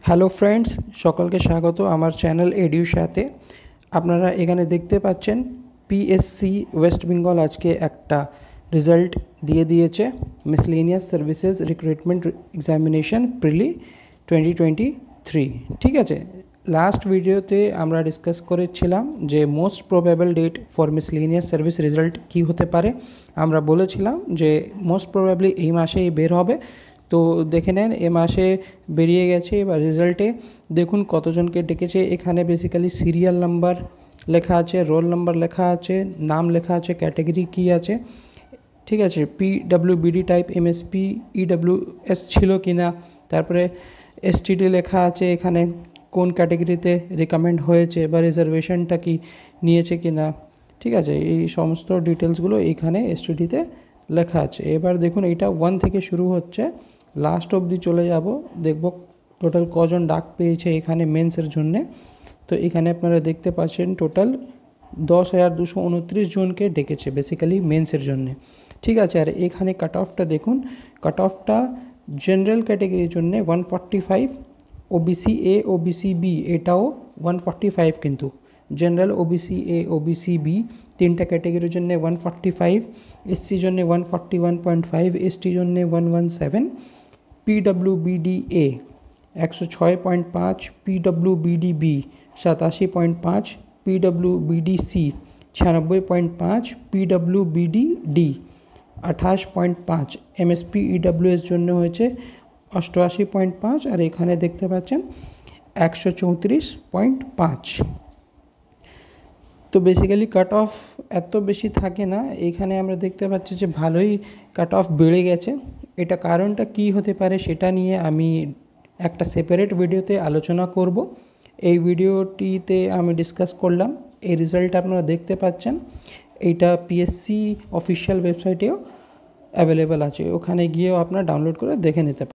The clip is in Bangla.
হ্যালো ফ্রেন্ডস, সকলকে স্বাগত আমার চ্যানেল এডিউ সাথে। আপনারা এখানে দেখতে পাচ্ছেন পিএসসি ওয়েস্ট বেঙ্গল আজকে একটা রেজাল্ট দিয়ে দিয়েছে, miscellaneous services recruitment examination prelim 2023। ঠিক আছে, লাস্ট ভিডিওতে আমরা ডিসকাস করেছিলাম যে most probable date for miscellaneous service result কী হতে পারে। আমরা বলেছিলাম যে মোস্ট প্রবাবলি এই মাসেই বের হবে। তো দেখে নেন এ মাসে বেরিয়ে গেছে। এবার রেজাল্টে দেখুন কতজনকে ডেকেছে। এখানে বেসিক্যালি সিরিয়াল নাম্বার লেখা আছে, রোল নাম্বার লেখা আছে, নাম লেখা আছে, ক্যাটাগরি কী আছে। ঠিক আছে, পিডব্লিউবিডি টাইপ এমএসপি ইডব্লিউএস ছিল কি না, তারপরে এসটিডি লেখা আছে এখানে কোন ক্যাটাগরিতে রিকমেন্ড হয়েছে বা রিজার্ভেশনটা কি নিয়েছে কি না। ঠিক আছে, এই সমস্ত ডিটেলসগুলো এইখানে এসটিডিতে লেখা আছে। এবার দেখুন এইটা 1 থেকে শুরু হচ্ছে, লাস্ট অবধি চলে যাব, দেখব টোটাল কজন ডাক পেয়েছে এখানে মেন্সের জন্যে। তো এখানে আপনারা দেখতে পাচ্ছেন টোটাল 10,229 জনকে ডেকেছে বেসিক্যালি মেন্সের জন্যে। ঠিক আছে, আর এখানে কাট অফটা দেখুন, কাট অফটা জেনারেল ক্যাটাগরির জন্যে 145, ওবিসি এ ওবিসি বি এটাও 145, কিন্তু general OBC A OBC B তিনটা ক্যাটাগরির জন্য 145, এসসি জন্য 141.5, এসটি জন্য 117, PWBD A 106.5, PWBD B 87.5, PWBD C 96.5, PWBD D 28.5, MSP EWS জন্য হয়েছে 88.5, আর এখানে দেখতে পাচ্ছেন 134.5। তো বেসিক্যালি কাট অফ এত বেশি থাকে না, এখানে আমরা দেখতে পাচ্ছি যে ভালোই কাট অফ বেড়ে গেছে। এটা কারণটা কি হতে পারে সেটা নিয়ে আমি একটা সেপারেট ভিডিওতে আলোচনা করব। এই ভিডিওটিতে আমি ডিসকাস করলাম, এই রেজাল্ট আপনারা দেখতে পাচ্ছেন। এইটা পিএসসি অফিসিয়াল ওয়েবসাইটেও অ্যাভেলেবেল আছে, ওখানে গিয়েও আপনারা ডাউনলোড করে দেখে নিতে পারেন।